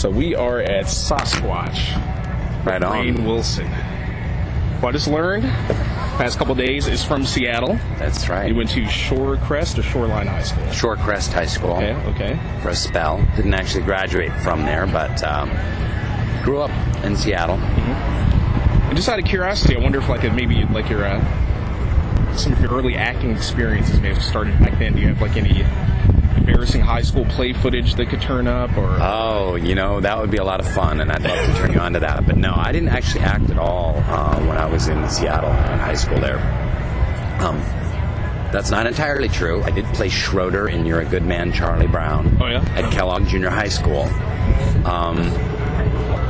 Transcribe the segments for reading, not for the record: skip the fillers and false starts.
So we are at Sasquatch. Right on. Rainn Wilson. Well, I just learned past couple days is from Seattle. That's right. You went to Shorecrest or Shoreline High School? Shorecrest High School. Okay. For a spell. Didn't actually graduate from there, but grew up in Seattle. Mm-hmm. And just out of curiosity, I wonder if maybe your some of your early acting experiences may have started back then. Do you have any embarrassing high school play footage that could turn up? Or oh, that would be a lot of fun, and I'd love to turn you on to that. But no, I didn't actually act at all when I was in Seattle in high school there. That's not entirely true. I did play Schroeder in You're a Good Man, Charlie Brown. Oh, yeah? At Kellogg Junior High School.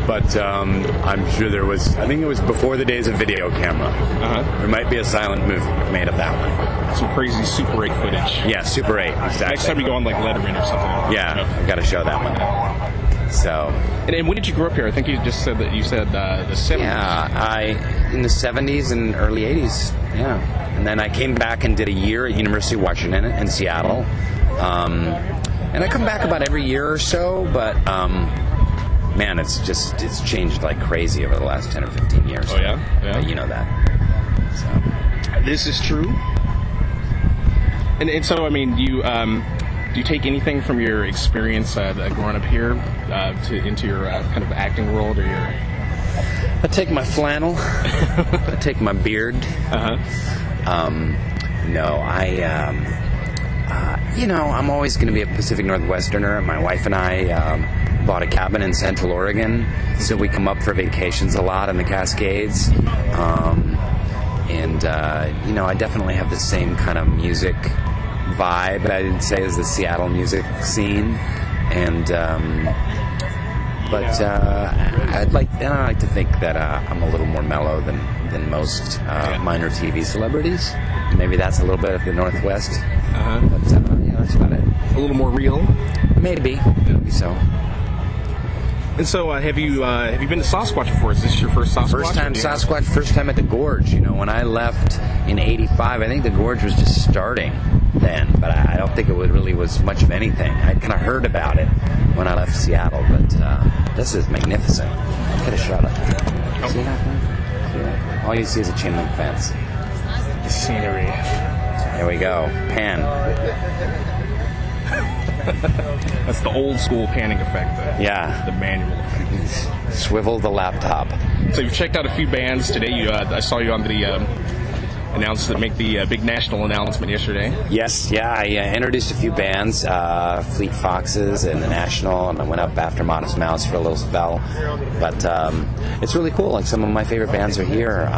But I'm sure I think it was before the days of video camera. Uh-huh. There might be a silent movie made of that one. Some crazy Super 8 footage. Yeah, Super 8, exactly. Next time you go on Letterman or something. Yeah, I've got to show that one. So. And when did you grow up here? I think you just said that you said the 70s. Yeah, in the 70s and early 80s. Yeah. And then I came back and did a year at University of Washington in Seattle. And I come back about every year or so, but man, it's changed like crazy over the last 10 or 15 years. Oh, yeah? You know that. So. This is true. And so, I mean, do you take anything from your experience growing up here into your kind of acting world or your... I take my flannel. I take my beard. Uh-huh. No, I'm always going to be a Pacific Northwesterner. My wife and I bought a cabin in Central Oregon, so we come up for vacations a lot in the Cascades. I definitely have the same kind of music vibe, I'd say, as the Seattle music scene. I like to think that I'm a little more mellow than most minor TV celebrities. Maybe that's a little bit of the Northwest. Uh-huh. But that's about it. A little more real? Maybe so. And so, have you been to Sasquatch before? Is this your first Sasquatch? First time Sasquatch, first time at the Gorge. When I left in '85, I think the Gorge was just starting then, but I don't think it really was much of anything. I'd kind of heard about it when I left Seattle, but this is magnificent. Get a shot of it. Oh. See that? All you see is a chain link fence. The scenery. There we go. Pan. That's the old school panning effect. Yeah. The manual effect. Swivel the laptop. So you've checked out a few bands today. I saw you on the make the big national announcement yesterday. Yes, yeah. I introduced a few bands, Fleet Foxes and the National, and I went up after Modest Mouse for a little spell. But it's really cool. Like, some of my favorite bands are here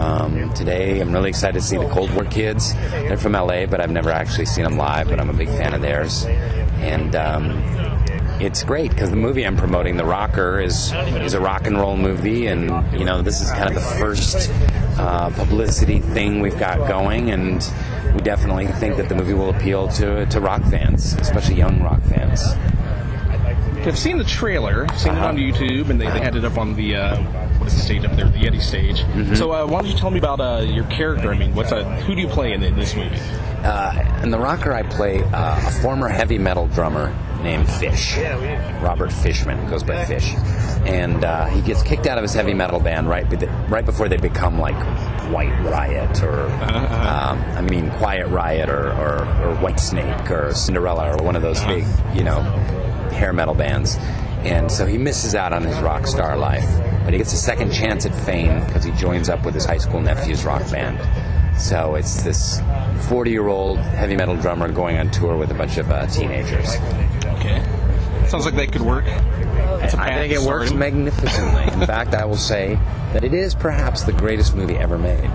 today. I'm really excited to see the Cold War Kids. They're from LA, but I've never actually seen them live, but I'm a big fan of theirs. And it's great because the movie I'm promoting, The Rocker, is a rock and roll movie, and this is kind of the first publicity thing we've got going, and we definitely think that the movie will appeal to rock fans, especially young rock fans. I've seen the trailer, seen it on YouTube, and they had it up on the what is the stage up there, the Yeti stage. Mm-hmm. So why don't you tell me about your character? I mean, who do you play in this movie? In The Rocker, I play a former heavy metal drummer named Fish, Robert Fishman, goes by Fish, and he gets kicked out of his heavy metal band right before they become like White Riot or Quiet Riot or White Snake or Cinderella or one of those big hair metal bands. And so he misses out on his rock star life, but he gets a second chance at fame because he joins up with his high school nephew's rock band. So it's this 40-year-old heavy metal drummer going on tour with a bunch of teenagers. Okay. Sounds like that could work. I think it works magnificently. In fact, I will say that it is perhaps the greatest movie ever made.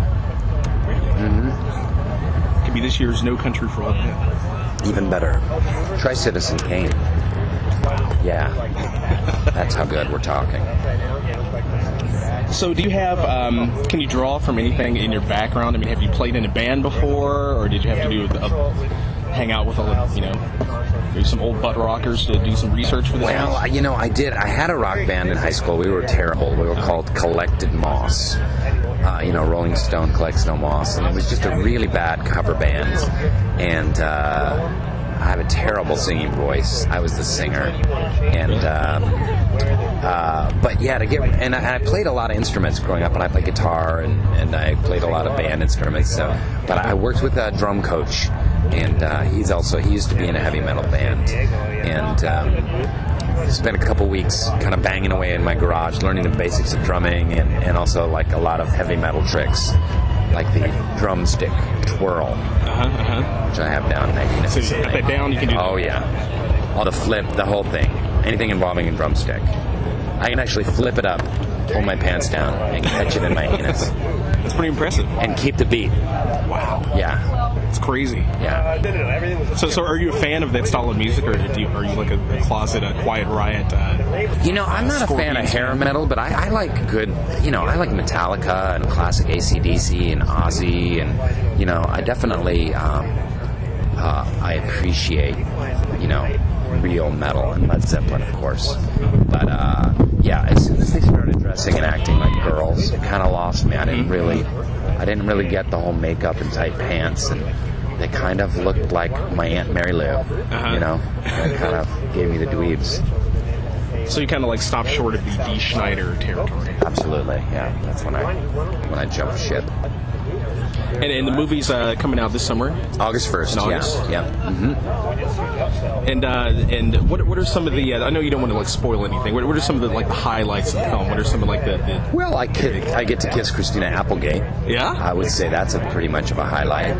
Mm-hmm. Could be this year's No Country for Old Men. Even better. Try Citizen Kane. Yeah. That's how good we're talking. So do you have, can you draw from anything in your background? I mean, have you played in a band before, or did you have to hang out with maybe some old butt rockers to do some research for this? Well, I did. I had a rock band in high school. We were terrible. We were called Collected Moss. Rolling Stone Collected Moss, and it was just a really bad cover band. And have a terrible singing voice. I was the singer, and but yeah, I played a lot of instruments growing up, and I played guitar, and I played a lot of band instruments. So, but I worked with a drum coach, and he used to be in a heavy metal band, and spent a couple weeks kind of banging away in my garage, learning the basics of drumming, and also like a lot of heavy metal tricks, like the drumstick twirl, which I have down there. So you got that down, you can do that. Oh yeah, all the flip, the whole thing, anything involving a drumstick. I can actually flip it up, pull my pants down, and catch it in my anus. That's pretty impressive. And keep the beat. Wow. Yeah. It's crazy. Yeah. So are you a fan of that style of music, or are you like a closet, a Quiet Riot? I'm not a fan of hair metal, but I like good, I like Metallica and classic AC/DC and Ozzy, and, I definitely, I appreciate, real metal, and Led Zeppelin, of course. But, as soon as they started dressing and acting like girls, it kind of lost me. I didn't really get the whole makeup and tight pants, and they kind of looked like my Aunt Mary Lou, and it kind of gave me the dweebs. So you kind of like stopped short of the Dee Schneider territory. Absolutely, yeah. That's when I jumped ship. And the movie's coming out this summer? August 1st, August? Yeah. Mm-hmm. And what are some of the? I know you don't want to spoil anything. What are some of the the highlights of the film? What are some of the Well, I get to kiss Christina Applegate. Yeah, I would say that's pretty much of a highlight.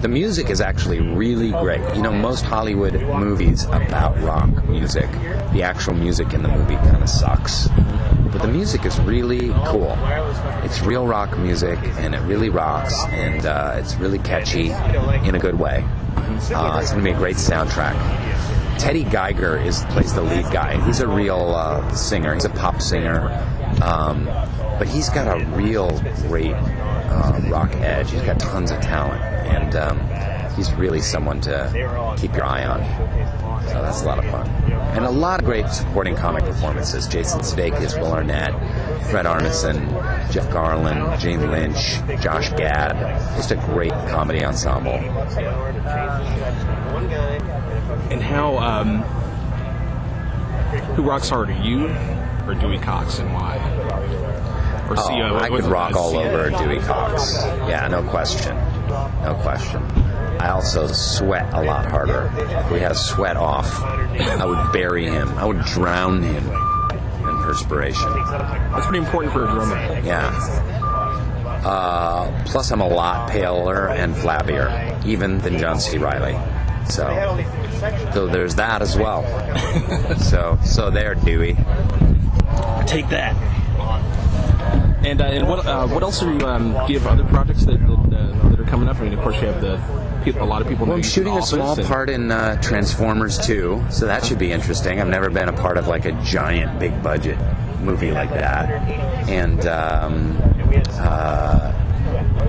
The music is actually really great. Most Hollywood movies about rock music, the actual music in the movie kind of sucks. But the music is really cool. It's real rock music, and it really rocks, and it's really catchy in a good way. It's going to be a great soundtrack. Teddy Geiger plays the lead guy, and he's a real singer. He's a pop singer, but he's got a real great rock edge. He's got tons of talent, and he's really someone to keep your eye on. So that's a lot of fun. And a lot of great supporting comic performances. Jason Sudeikis, Will Arnett, Fred Armisen, Jeff Garland, Jane Lynch, Josh Gad. Just a great comedy ensemble. And who rocks harder, you or Dewey Cox, and why? Or I could rock all over Dewey Cox. Yeah, no question. No question. I also sweat a lot harder. If we had a sweat off, I would bury him. I would drown him in perspiration. That's pretty important for a drummer. Yeah. Plus, I'm a lot paler and flabbier, even than John C. Reilly. So there's that as well. So there, Dewey. Take that. And what else are you? Do you have other projects that are coming up? I mean, of course, you have a lot of people. Well, I'm shooting a small part in Transformers 2, so that should be interesting. I've never been a part of like a giant, big budget movie like that, and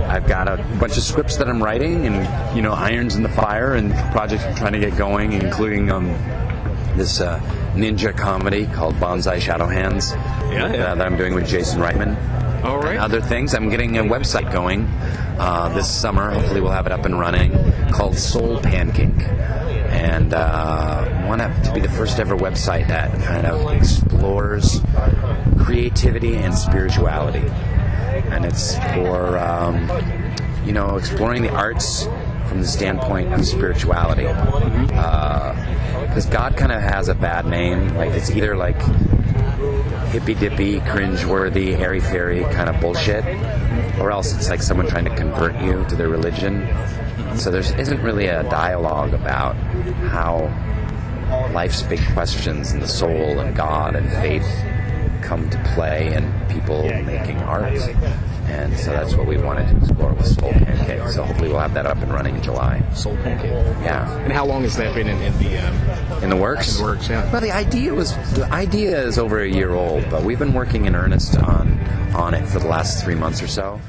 I've got a bunch of scripts that I'm writing, and irons in the fire, and projects I'm trying to get going, including this ninja comedy called Bonsai Shadow Hands that I'm doing with Jason Reitman. All right. And other things. I'm getting a website going this summer. Hopefully we'll have it up and running, called Soul Pancake. And I want it to be the first ever website that kind of explores creativity and spirituality. And it's for, exploring the arts from the standpoint of spirituality. Because God kind of has a bad name. Like, it's either like hippy-dippy, cringe-worthy, airy-fairy kind of bullshit, or else it's like someone trying to convert you to their religion. So there isn't really a dialogue about how life's big questions and the soul and God and faith come to play in people making art. And so that's what we wanted to explore with Soul Pancake. So hopefully we'll have that up and running in July. Soul Pancake. Yeah. And how long has that been in the works? In the works, yeah. Well, the idea is over a year old, but we've been working in earnest on it for the last 3 months or so.